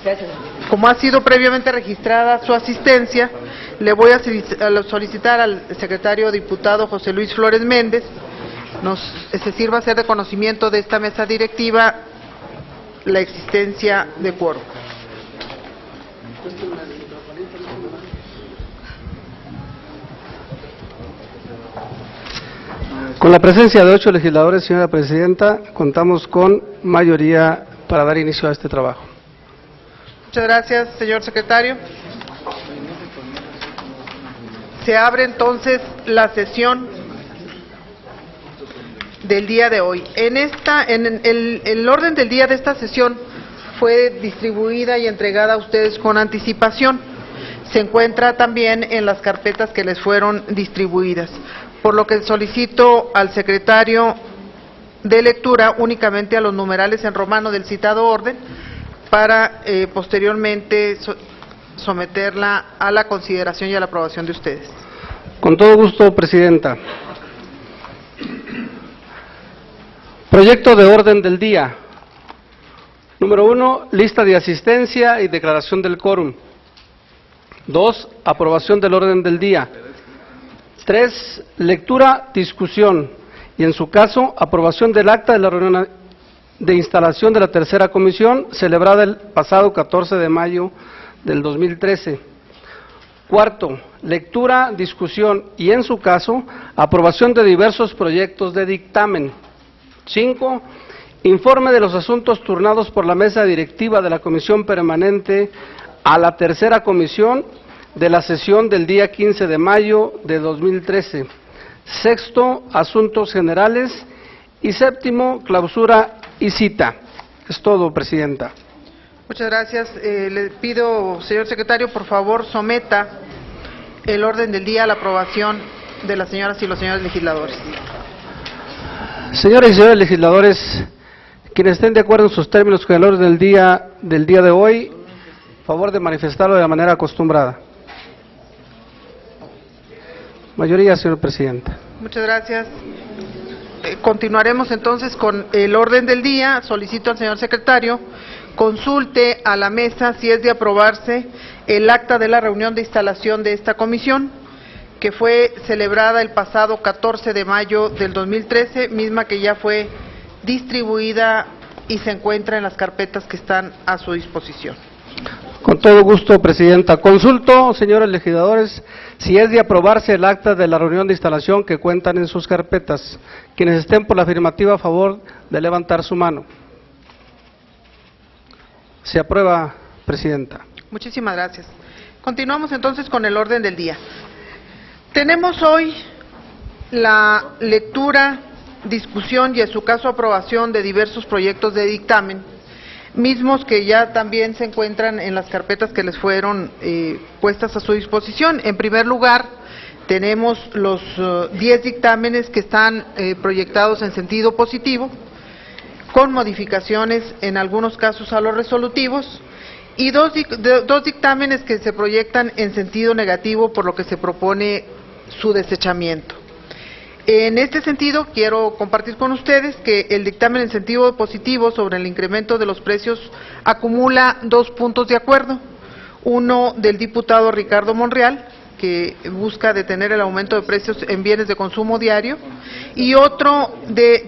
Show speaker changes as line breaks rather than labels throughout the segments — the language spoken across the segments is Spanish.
Gracias.
Como ha sido previamente registrada su asistencia, le voy a solicitar al secretario diputado José Luis Flores Méndez se sirva a hacer de conocimiento de esta mesa directiva la existencia de quórum.
Con la presencia de 8 legisladores, señora presidenta, contamos con mayoría para dar inicio a este trabajo.
Muchas gracias, señor secretario. Se abre entonces la sesión del día de hoy. El orden del día de esta sesión fue distribuida y entregada a ustedes con anticipación. Se encuentra también en las carpetas que les fueron distribuidas, por lo que solicito al secretario de lectura únicamente a los numerales en romano del citado orden para posteriormente someterla a la consideración y a la aprobación de ustedes.
Con todo gusto, presidenta. Proyecto de orden del día. Número 1, lista de asistencia y declaración del quórum. 2, aprobación del orden del día. 3, lectura, discusión y, en su caso, aprobación del acta de la reunión de instalación de la tercera comisión celebrada el pasado 14 de mayo del 2013. 4, lectura, discusión y, en su caso, aprobación de diversos proyectos de dictamen. 5, informe de los asuntos turnados por la mesa directiva de la Comisión Permanente a la tercera comisión de la sesión del día 15 de mayo de 2013. 6, asuntos generales. Y 7, clausura y cita. Es todo, presidenta.
Muchas gracias. Le pido, señor secretario, por favor, someta el orden del día a la aprobación de las señoras y los señores legisladores.
Señoras y señores legisladores, quienes estén de acuerdo en sus términos con el orden del día de hoy, favor de manifestarlo de la manera acostumbrada. Mayoría, señor presidente.
Muchas gracias. Continuaremos entonces con el orden del día. Solicito al señor secretario consulte a la mesa si es de aprobarse el acta de la reunión de instalación de esta comisión, que fue celebrada el pasado 14 de mayo del 2013, misma que ya fue distribuida y se encuentra en las carpetas que están a su disposición.
Con todo gusto, presidenta. Consulto, señores legisladores, si es de aprobarse el acta de la reunión de instalación que cuentan en sus carpetas. Quienes estén por la afirmativa, a favor de levantar su mano. Se aprueba, presidenta.
Muchísimas gracias. Continuamos entonces con el orden del día. Tenemos hoy la lectura, discusión y, en su caso, aprobación de diversos proyectos de dictamen, mismos que ya también se encuentran en las carpetas que les fueron puestas a su disposición. En primer lugar, tenemos los 10 dictámenes que están proyectados en sentido positivo, con modificaciones en algunos casos a los resolutivos, y dos dictámenes que se proyectan en sentido negativo, por lo que se propone su desechamiento. En este sentido, quiero compartir con ustedes que el dictamen en sentido positivo sobre el incremento de los precios acumula 2 puntos de acuerdo. Uno del diputado Ricardo Monreal, que busca detener el aumento de precios en bienes de consumo diario, y otro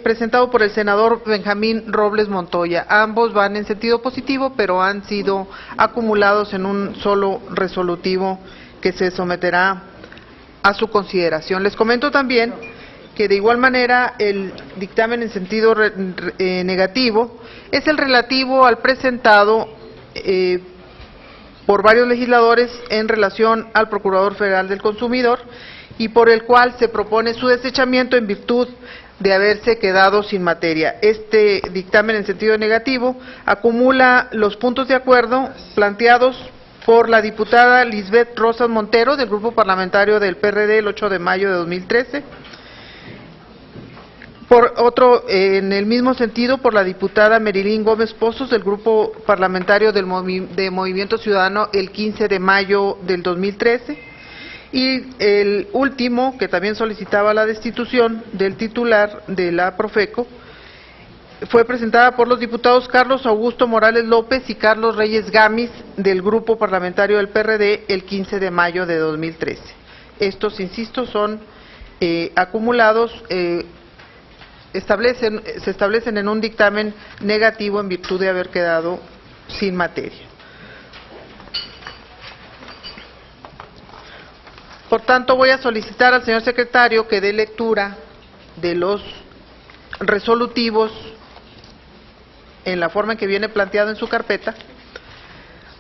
presentado por el senador Benjamín Robles Montoya. Ambos van en sentido positivo, pero han sido acumulados en un solo resolutivo que se someterá a su consideración. Les comento también que de igual manera el dictamen en sentido negativo es el relativo al presentado por varios legisladores en relación al Procurador Federal del Consumidor, y por el cual se propone su desechamiento en virtud de haberse quedado sin materia. Este dictamen en sentido negativo acumula los puntos de acuerdo planteados por la diputada Lisbeth Rosas Montero, del Grupo Parlamentario del PRD, el 8 de mayo de 2013. Por otro, en el mismo sentido, por la diputada Merilín Gómez Pozos, del Grupo Parlamentario de Movimiento Ciudadano, el 15 de mayo del 2013. Y el último, que también solicitaba la destitución del titular de la Profeco, fue presentada por los diputados Carlos Augusto Morales López y Carlos Reyes Gamis del Grupo Parlamentario del PRD el 15 de mayo de 2013. Estos, insisto, son acumulados, se establecen en un dictamen negativo en virtud de haber quedado sin materia. Por tanto, voy a solicitar al señor secretario que dé lectura de los resolutivos en la forma en que viene planteado en su carpeta,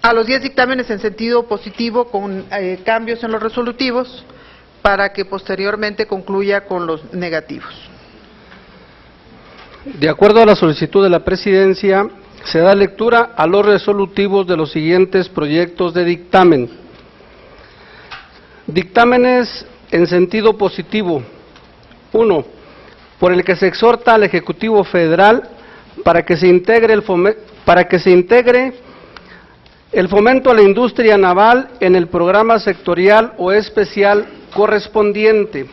a los 10 dictámenes en sentido positivo con cambios en los resolutivos, para que posteriormente concluya con los negativos.
De acuerdo a la solicitud de la Presidencia, se da lectura a los resolutivos de los siguientes proyectos de dictamen. Dictámenes en sentido positivo. 1. Por el que se exhorta al Ejecutivo Federal para que se integre el fomento a la industria naval en el programa sectorial o especial correspondiente.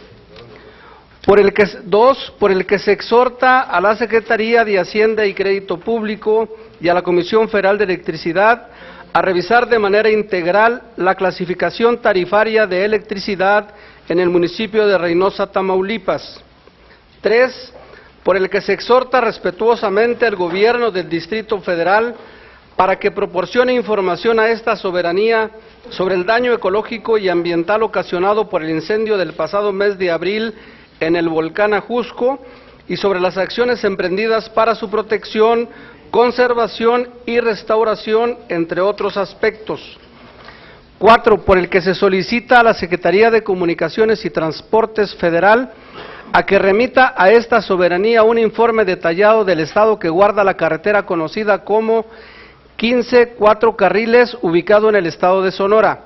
2. Por el que se exhorta a la Secretaría de Hacienda y Crédito Público y a la Comisión Federal de Electricidad a revisar de manera integral la clasificación tarifaria de electricidad en el municipio de Reynosa, Tamaulipas. 3. Por el que se exhorta respetuosamente al Gobierno del Distrito Federal para que proporcione información a esta soberanía sobre el daño ecológico y ambiental ocasionado por el incendio del pasado mes de abril en el volcán Ajusco y sobre las acciones emprendidas para su protección, conservación y restauración, entre otros aspectos. 4. Por el que se solicita a la Secretaría de Comunicaciones y Transportes Federal a que remita a esta soberanía un informe detallado del estado que guarda la carretera conocida como 15-4 carriles, ubicado en el estado de Sonora.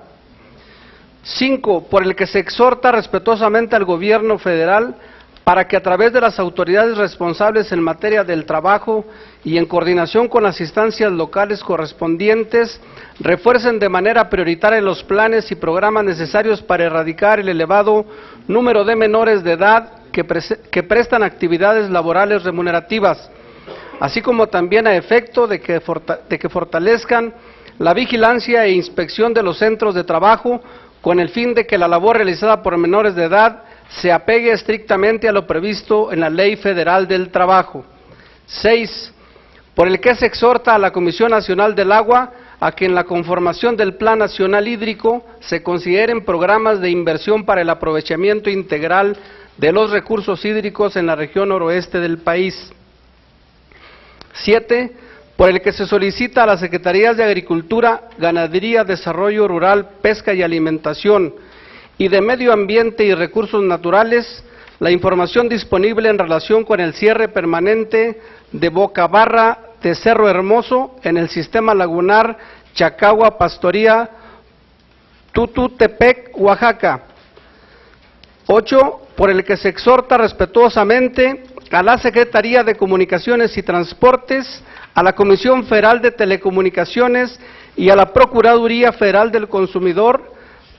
5. Por el que se exhorta respetuosamente al Gobierno Federal para que a través de las autoridades responsables en materia del trabajo y en coordinación con las instancias locales correspondientes, refuercen de manera prioritaria los planes y programas necesarios para erradicar el elevado número de menores de edad que prestan actividades laborales remunerativas, así como también a efecto de que fortalezcan la vigilancia e inspección de los centros de trabajo con el fin de que la labor realizada por menores de edad se apegue estrictamente a lo previsto en la Ley Federal del Trabajo. 6. Por el que se exhorta a la Comisión Nacional del Agua a que en la conformación del Plan Nacional Hídrico se consideren programas de inversión para el aprovechamiento integral de los recursos hídricos en la región noroeste del país. 7. Por el que se solicita a las Secretarías de Agricultura, Ganadería, Desarrollo Rural, Pesca y Alimentación y de Medio Ambiente y Recursos Naturales la información disponible en relación con el cierre permanente de Boca Barra de Cerro Hermoso en el sistema lagunar Chacagua, Pastoría, Tututepec, Oaxaca. 8. Por el que se exhorta respetuosamente a la Secretaría de Comunicaciones y Transportes, a la Comisión Federal de Telecomunicaciones y a la Procuraduría Federal del Consumidor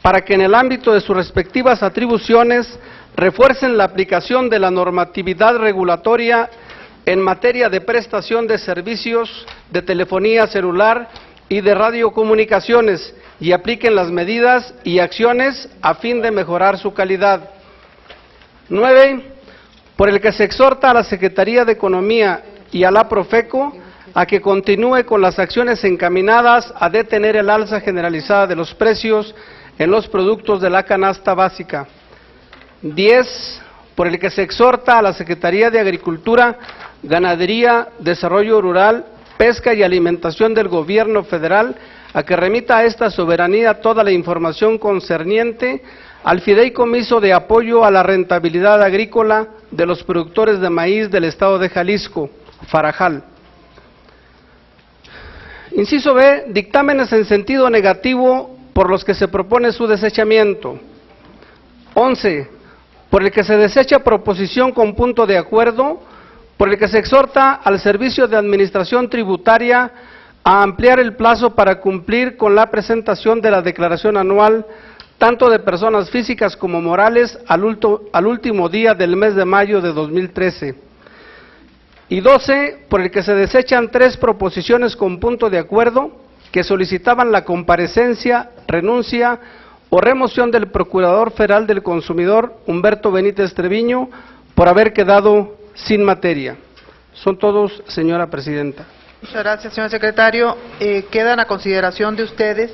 para que en el ámbito de sus respectivas atribuciones refuercen la aplicación de la normatividad regulatoria en materia de prestación de servicios de telefonía celular y de radiocomunicaciones y apliquen las medidas y acciones a fin de mejorar su calidad. 9. Por el que se exhorta a la Secretaría de Economía y a la Profeco a que continúe con las acciones encaminadas a detener el alza generalizada de los precios en los productos de la canasta básica. 10. Por el que se exhorta a la Secretaría de Agricultura, Ganadería, Desarrollo Rural, Pesca y Alimentación del Gobierno Federal a que remita a esta soberanía toda la información concerniente al fideicomiso de apoyo a la rentabilidad agrícola de los productores de maíz del estado de Jalisco, Farajal. Inciso B, dictámenes en sentido negativo por los que se propone su desechamiento. 11. Por el que se desecha proposición con punto de acuerdo, por el que se exhorta al Servicio de Administración Tributaria a ampliar el plazo para cumplir con la presentación de la declaración anual, tanto de personas físicas como morales, al último día del mes de mayo de 2013. Y 12, por el que se desechan 3 proposiciones con punto de acuerdo que solicitaban la comparecencia, renuncia o remoción del Procurador Federal del Consumidor, Humberto Benítez Treviño, por haber quedado sin materia. Son todos, señora presidenta.
Muchas gracias, señor secretario. Quedan a consideración de ustedes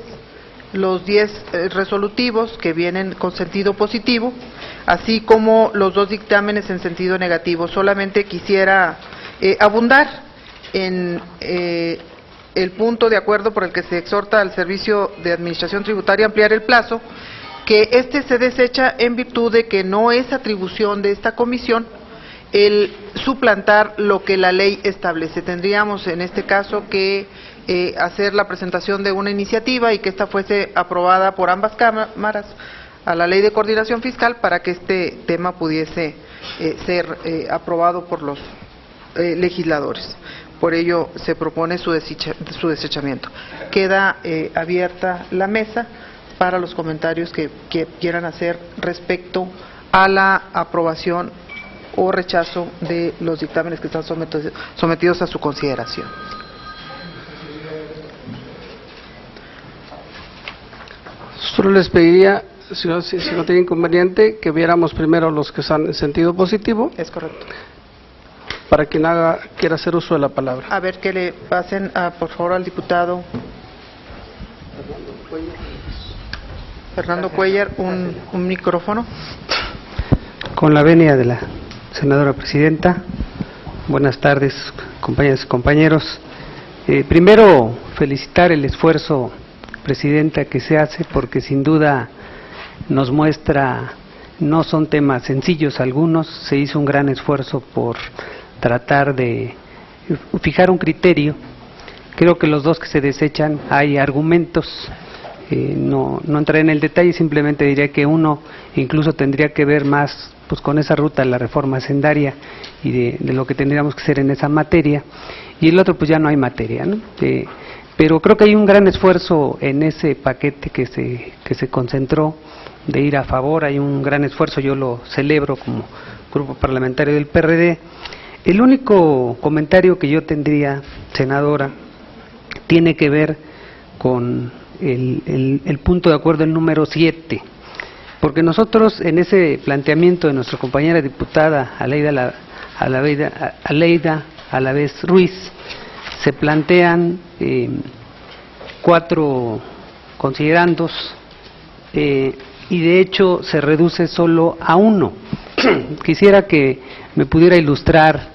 los 10 resolutivos que vienen con sentido positivo, así como los 2 dictámenes en sentido negativo. Solamente quisiera abundar en el punto de acuerdo por el que se exhorta al Servicio de Administración Tributaria a ampliar el plazo, que este se desecha en virtud de que no es atribución de esta comisión el suplantar lo que la ley establece. Tendríamos en este caso que hacer la presentación de una iniciativa y que ésta fuese aprobada por ambas cámaras a la Ley de Coordinación Fiscal para que este tema pudiese ser aprobado por los legisladores. Por ello se propone su desechamiento. Queda abierta la mesa para los comentarios que quieran hacer respecto a la aprobación o rechazo de los dictámenes que están sometidos a su consideración.
Solo les pediría, si no tiene inconveniente, que viéramos primero los que están en sentido positivo.
Es correcto.
Para quien quiera hacer uso de la palabra.
A ver, que le pasen, por favor, al diputado Fernando Cuellar un micrófono.
Con la venia de la senadora presidenta, buenas tardes, compañeras y compañeros. Primero, felicitar el esfuerzo, presidenta, que se hace, porque sin duda nos muestra, no son temas sencillos algunos, se hizo un gran esfuerzo por tratar de fijar un criterio. Creo que los 2 que se desechan hay argumentos, no entraré en el detalle, simplemente diré que uno incluso tendría que ver más pues con esa ruta de la reforma hacendaria y de lo que tendríamos que hacer en esa materia, y el otro pues ya no hay materia, ¿no? Pero creo que hay un gran esfuerzo en ese paquete que se concentró de ir a favor, hay un gran esfuerzo, yo lo celebro como grupo parlamentario del PRD. El único comentario que yo tendría, senadora, tiene que ver con el punto de acuerdo, el número 7, porque nosotros en ese planteamiento de nuestra compañera diputada Aleida Alavés Ruiz, se plantean 4 considerandos y de hecho se reduce solo a 1. Quisiera que me pudiera ilustrar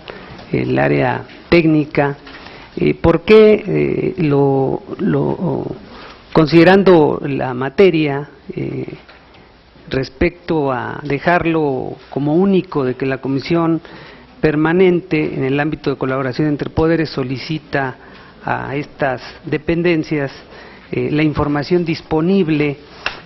el área técnica, por qué considerando la materia respecto a dejarlo como único de que la Comisión Permanente en el ámbito de colaboración entre poderes solicita a estas dependencias la información disponible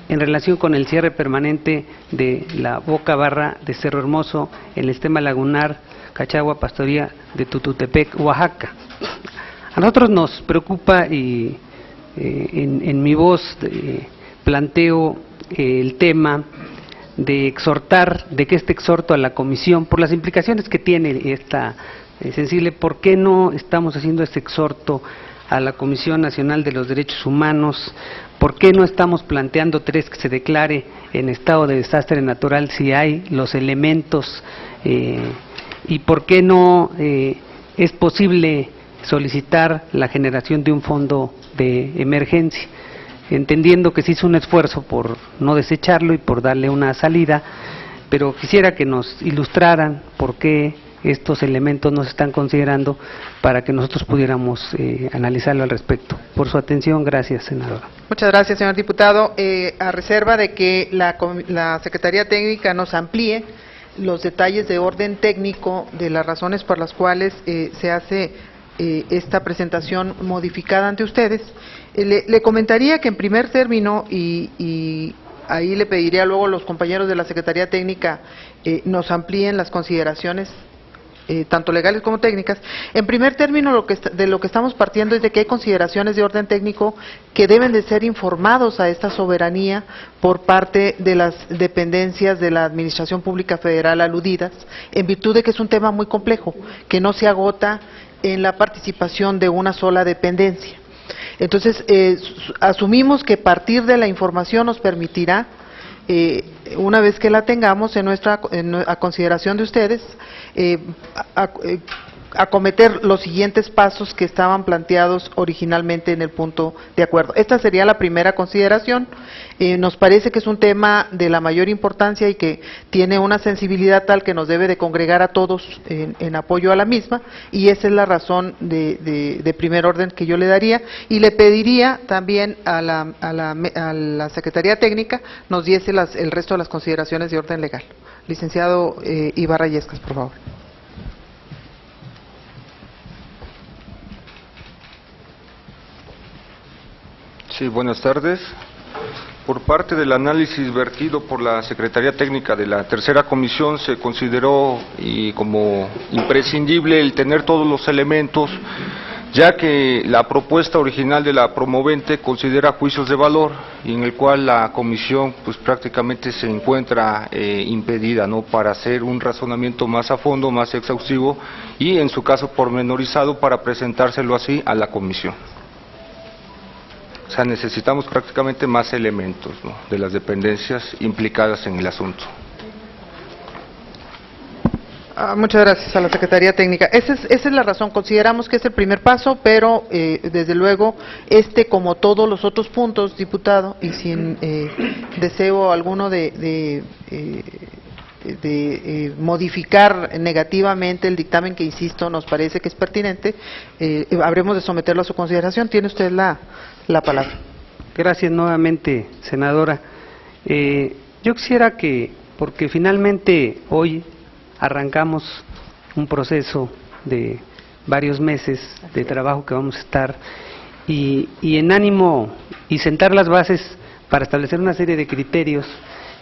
en relación con el cierre permanente de la boca barra de Cerro Hermoso en el sistema lagunar Cachagua Pastoría de Tututepec, Oaxaca. A nosotros nos preocupa y en mi voz planteo el tema de exhortar, de que este exhorto a la comisión, por las implicaciones que tiene esta sensible, ¿por qué no estamos haciendo este exhorto a la Comisión Nacional de los Derechos Humanos? ¿Por qué no estamos planteando 3 que se declare en estado de desastre natural si hay los elementos? ¿Y por qué no es posible solicitar la generación de un fondo de emergencia? Entendiendo que se hizo un esfuerzo por no desecharlo y por darle una salida, pero quisiera que nos ilustraran por qué estos elementos no se están considerando para que nosotros pudiéramos analizarlo al respecto. Por su atención, gracias, senadora.
Muchas gracias, señor diputado. A reserva de que la Secretaría Técnica nos amplíe los detalles de orden técnico de las razones por las cuales se hace esta presentación modificada ante ustedes, le comentaría que en primer término, y ahí le pediría luego a los compañeros de la Secretaría Técnica nos amplíen las consideraciones tanto legales como técnicas. En primer término, de lo que estamos partiendo es de que hay consideraciones de orden técnico que deben de ser informados a esta soberanía por parte de las dependencias de la Administración Pública Federal aludidas, en virtud de que es un tema muy complejo, que no se agota en la participación de una sola dependencia. Entonces, asumimos que partir de la información nos permitirá, una vez que la tengamos a consideración de ustedes, acometer los siguientes pasos que estaban planteados originalmente en el punto de acuerdo. Esta sería la primera consideración. Nos parece que es un tema de la mayor importancia y que tiene una sensibilidad tal que nos debe de congregar a todos en apoyo a la misma, y esa es la razón de primer orden que yo le daría, y le pediría también a la Secretaría Técnica nos diese el resto de las consideraciones de orden legal. Licenciado Ibarra Illescas, por favor.
Sí, buenas tardes. Por parte del análisis vertido por la Secretaría Técnica de la Tercera Comisión, se consideró como imprescindible el tener todos los elementos, ya que la propuesta original de la promovente considera juicios de valor, y en el cual la Comisión pues prácticamente se encuentra impedida, ¿no?, para hacer un razonamiento más a fondo, más exhaustivo, y en su caso pormenorizado para presentárselo así a la Comisión. O sea, necesitamos prácticamente más elementos, ¿no?, de las dependencias implicadas en el asunto.
Muchas gracias a la Secretaría Técnica. Esa es la razón. Consideramos que es el primer paso, pero desde luego, como todos los otros puntos, diputado, y sin deseo alguno de modificar negativamente el dictamen, que insisto, nos parece que es pertinente, habremos de someterlo a su consideración. Tiene usted la palabra.
Gracias nuevamente, senadora. Yo quisiera porque finalmente hoy arrancamos un proceso de varios meses de trabajo que vamos a estar, y en ánimo y sentar las bases para establecer una serie de criterios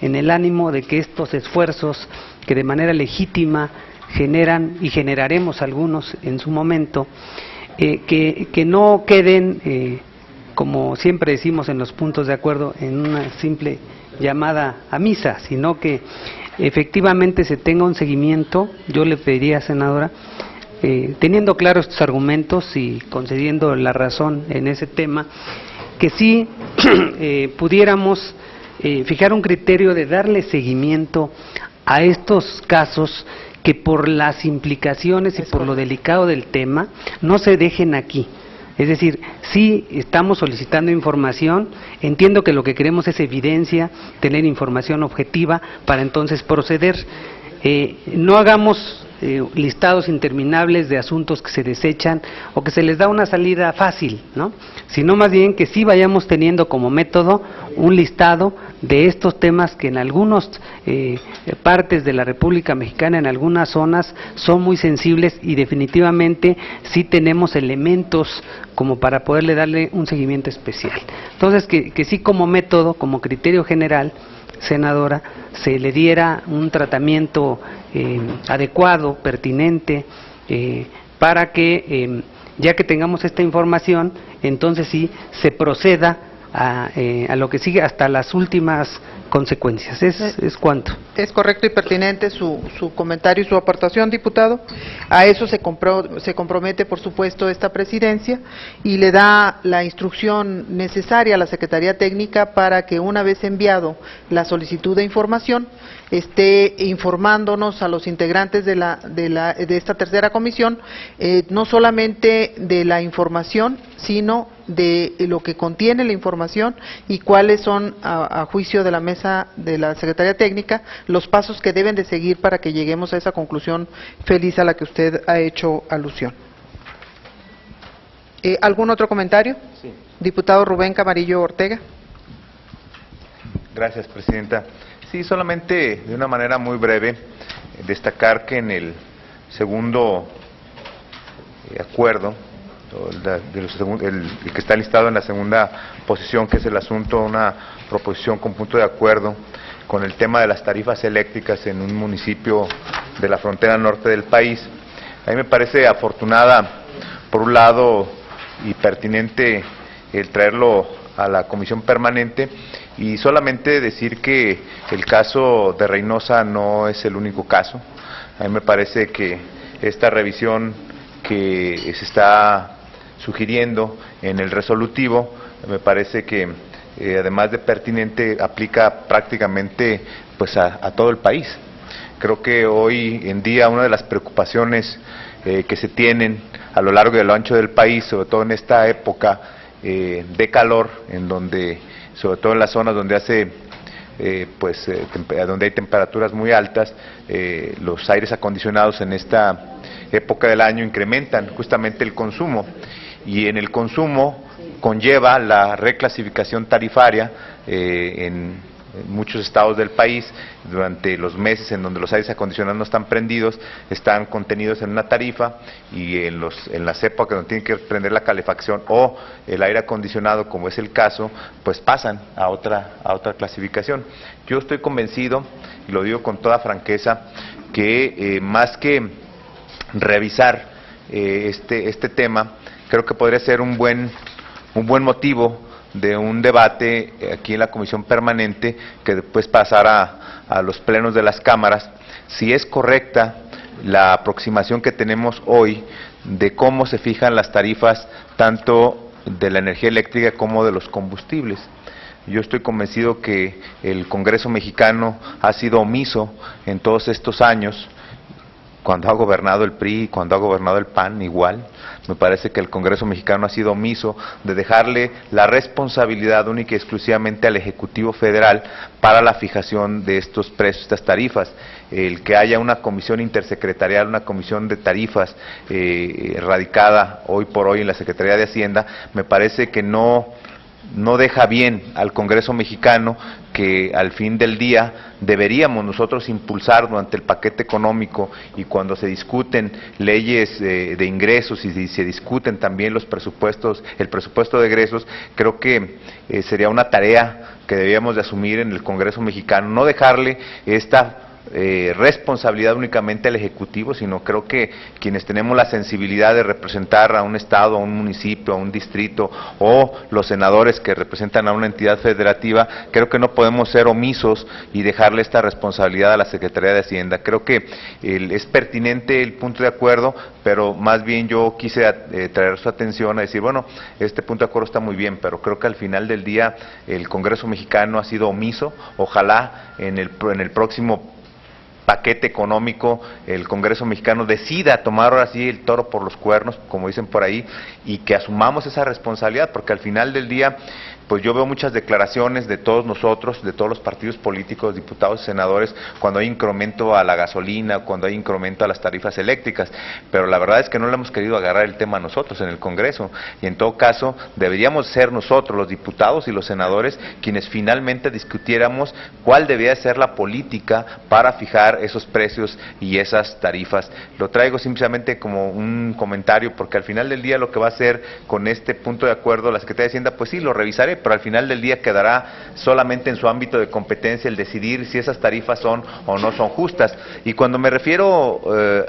en el ánimo de que estos esfuerzos que de manera legítima generan y generaremos algunos en su momento, que no queden, como siempre decimos en los puntos de acuerdo, en una simple llamada a misa, sino que efectivamente se tenga un seguimiento. Yo le pediría, senadora, teniendo claros estos argumentos y concediendo la razón en ese tema, que sí pudiéramos fijar un criterio de darle seguimiento a estos casos que por las implicaciones y por lo delicado del tema no se dejen aquí. Es decir, sí estamos solicitando información, entiendo que lo que queremos es evidencia, tener información objetiva para entonces proceder. No hagamos listados interminables de asuntos que se desechan o que se les da una salida fácil, ¿no?, sino más bien que sí vayamos teniendo como método un listado de estos temas que en algunas partes de la República Mexicana, en algunas zonas, son muy sensibles, y definitivamente sí tenemos elementos como para poderle darle un seguimiento especial. Entonces, que sí como método, como criterio general, senadora, se le diera un tratamiento adecuado, pertinente, para que, ya que tengamos esta información, entonces sí se proceda a lo que sigue hasta las últimas consecuencias. Es cuanto.
Es correcto y pertinente su comentario y su aportación, diputado. A eso se compromete, por supuesto, esta presidencia, y le da la instrucción necesaria a la Secretaría Técnica para que, una vez enviado la solicitud de información, esté informándonos a los integrantes de esta tercera comisión, no solamente de la información, sino de lo que contiene la información y cuáles son, a juicio de la mesa de la Secretaría Técnica, los pasos que deben de seguir para que lleguemos a esa conclusión feliz a la que usted ha hecho alusión. ¿Algún otro comentario?
Sí.
Diputado Rubén Camarillo Ortega.
Gracias, presidenta. Sí, solamente de una manera muy breve, destacar que en el segundo acuerdo, el que está listado en la segunda posición, que es el asunto, una proposición con punto de acuerdo con el tema de las tarifas eléctricas en un municipio de la frontera norte del país, A mí me parece afortunada, por un lado, y pertinente el traerlo a la comisión permanente, y solamente decir que el caso de Reynosa no es el único caso. A mí me parece que esta revisión que se está sugiriendo en el resolutivo, me parece que además de pertinente, aplica prácticamente pues a todo el país. Creo que hoy en día una de las preocupaciones que se tienen a lo largo y a lo ancho del país, sobre todo en esta época de calor, en donde, sobre todo en las zonas donde hace donde hay temperaturas muy altas, los aires acondicionados en esta época del año incrementan justamente el consumo, y en el consumo conlleva la reclasificación tarifaria en muchos estados del país. Durante los meses en donde los aires acondicionados no están prendidos, están contenidos en una tarifa, y en las épocas donde tienen que prender la calefacción o el aire acondicionado, como es el caso, pues pasan a otra clasificación. Yo estoy convencido, y lo digo con toda franqueza, que más que revisar este tema, creo que podría ser un buen motivo de un debate aquí en la comisión permanente, que después pasará a los plenos de las cámaras, si es correcta la aproximación que tenemos hoy de cómo se fijan las tarifas tanto de la energía eléctrica como de los combustibles. Yo estoy convencido que el Congreso mexicano ha sido omiso en todos estos años. Cuando ha gobernado el PRI, cuando ha gobernado el PAN, igual. Me parece que el Congreso mexicano ha sido omiso de dejarle la responsabilidad única y exclusivamente al Ejecutivo Federal para la fijación de estos precios, estas tarifas. El que haya una comisión intersecretarial, una comisión de tarifas radicada hoy por hoy en la Secretaría de Hacienda, me parece que no deja bien al Congreso mexicano, que al fin del día deberíamos nosotros impulsar durante el paquete económico, y cuando se discuten leyes de ingresos y se discuten también los presupuestos, el presupuesto de egresos, creo que sería una tarea que debíamos de asumir en el Congreso mexicano, no dejarle esta responsabilidad únicamente al Ejecutivo, sino creo que quienes tenemos la sensibilidad de representar a un estado, a un municipio, a un distrito, o los senadores que representan a una entidad federativa, creo que no podemos ser omisos y dejarle esta responsabilidad a la Secretaría de Hacienda. Creo que es pertinente el punto de acuerdo, pero más bien yo quise traer su atención a decir, bueno, este punto de acuerdo está muy bien, pero creo que al final del día el Congreso mexicano ha sido omiso. Ojalá en el próximo paquete económico el Congreso mexicano decida tomar ahora sí el toro por los cuernos, como dicen por ahí, y que asumamos esa responsabilidad, porque al final del día pues yo veo muchas declaraciones de todos nosotros, de todos los partidos políticos, diputados y senadores, cuando hay incremento a la gasolina, cuando hay incremento a las tarifas eléctricas, pero la verdad es que no le hemos querido agarrar el tema a nosotros en el Congreso, y en todo caso deberíamos ser nosotros, los diputados y los senadores, quienes finalmente discutiéramos cuál debía ser la política para fijar esos precios y esas tarifas. Lo traigo simplemente como un comentario, porque al final del día lo que va a hacer con este punto de acuerdo la Secretaría de Hacienda, pues sí, lo revisaré, pero al final del día quedará solamente en su ámbito de competencia el decidir si esas tarifas son o no son justas. Y cuando me refiero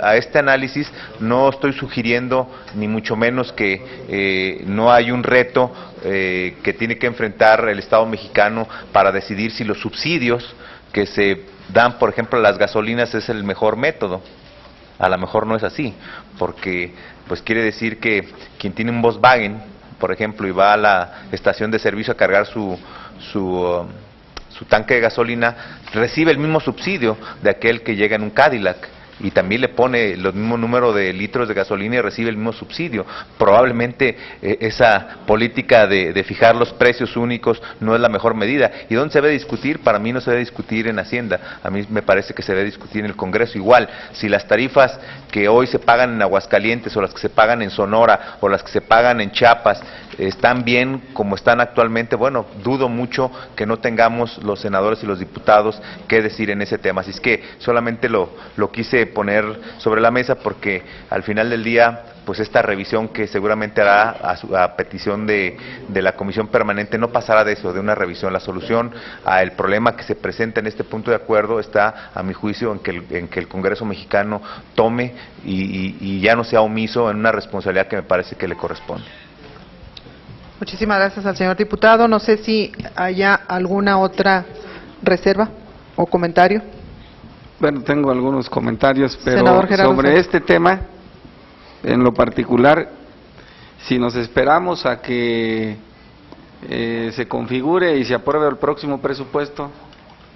a este análisis, no estoy sugiriendo ni mucho menos que no hay un reto que tiene que enfrentar el Estado mexicano para decidir si los subsidios que se dan, por ejemplo, a las gasolinas es el mejor método. A lo mejor no es así, porque pues quiere decir que quien tiene un Volkswagen, por ejemplo, y va a la estación de servicio a cargar su tanque de gasolina, recibe el mismo subsidio de aquel que llega en un Cadillac, y también le pone el mismo número de litros de gasolina y recibe el mismo subsidio. Probablemente esa política de fijar los precios únicos no es la mejor medida. ¿Y dónde se debe discutir? Para mí no se debe discutir en Hacienda, a mí me parece que se debe discutir en el Congreso. Igual, si las tarifas que hoy se pagan en Aguascalientes, o las que se pagan en Sonora, o las que se pagan en Chiapas, están bien como están actualmente, bueno, dudo mucho que no tengamos los senadores y los diputados que decir en ese tema. Así es que solamente lo quise poner sobre la mesa, porque al final del día pues esta revisión que seguramente hará a petición de la Comisión Permanente no pasará de eso, de una revisión. La solución al problema que se presenta en este punto de acuerdo está, a mi juicio, en que el Congreso mexicano tome y ya no sea omiso en una responsabilidad que me parece que le corresponde.
Muchísimas gracias al señor diputado. No sé si haya alguna otra reserva o comentario.
Bueno, tengo algunos comentarios, pero
Sánchez.
sobre este tema, en lo particular, si nos esperamos a que se configure y se apruebe el próximo presupuesto,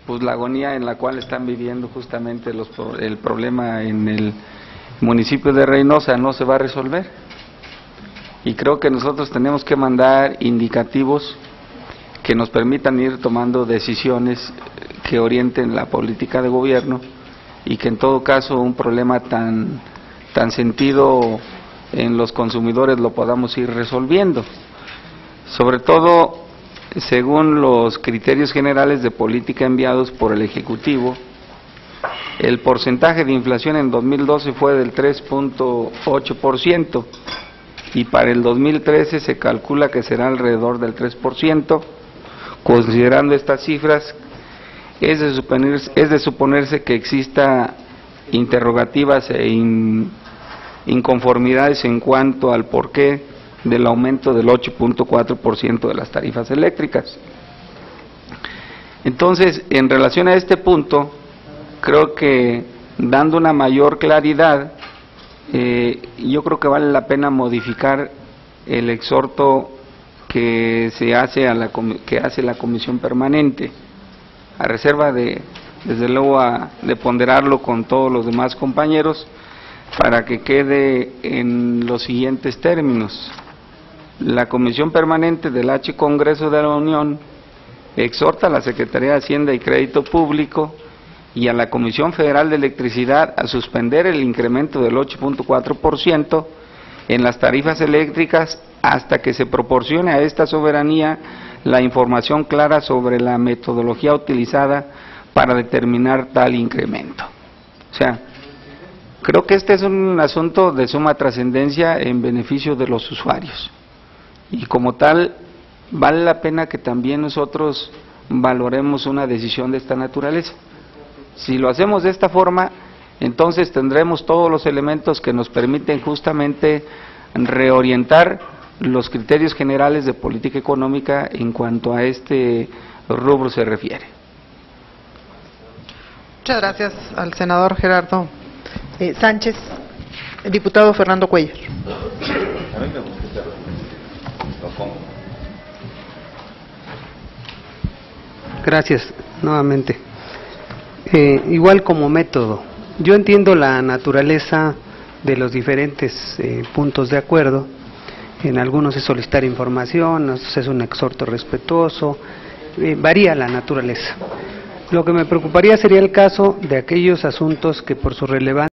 pues la agonía en la cual están viviendo justamente el problema en el municipio de Reynosa no se va a resolver. Y creo que nosotros tenemos que mandar indicativos que nos permitan ir tomando decisiones que orienten la política de gobierno y que en todo caso un problema tan sentido en los consumidores lo podamos ir resolviendo. Sobre todo, según los criterios generales de política enviados por el Ejecutivo, el porcentaje de inflación en 2012 fue del 3.8% y para el 2013 se calcula que será alrededor del 3%. Considerando estas cifras, es de suponerse que exista interrogativas e inconformidades en cuanto al porqué del aumento del 8.4% de las tarifas eléctricas. Entonces, en relación a este punto, creo que dando una mayor claridad, yo creo que vale la pena modificar el exhorto que hace la Comisión Permanente, a reserva desde luego de ponderarlo con todos los demás compañeros, para que quede en los siguientes términos. La Comisión Permanente del H. Congreso de la Unión exhorta a la Secretaría de Hacienda y Crédito Público y a la Comisión Federal de Electricidad a suspender el incremento del 8.4% en las tarifas eléctricas hasta que se proporcione a esta soberanía la información clara sobre la metodología utilizada para determinar tal incremento. O sea, creo que este es un asunto de suma trascendencia en beneficio de los usuarios y como tal vale la pena que también nosotros valoremos una decisión de esta naturaleza. Si lo hacemos de esta forma, entonces tendremos todos los elementos que nos permiten justamente reorientar los criterios generales de política económica en cuanto a este rubro se refiere.
Muchas gracias al senador Gerardo Sánchez. El diputado Fernando Cuellar.
Gracias, nuevamente. Igual como método, yo entiendo la naturaleza de los diferentes puntos de acuerdo. En algunos es solicitar información, en otros es un exhorto respetuoso, varía la naturaleza. Lo que me preocuparía sería el caso de aquellos asuntos que por su relevancia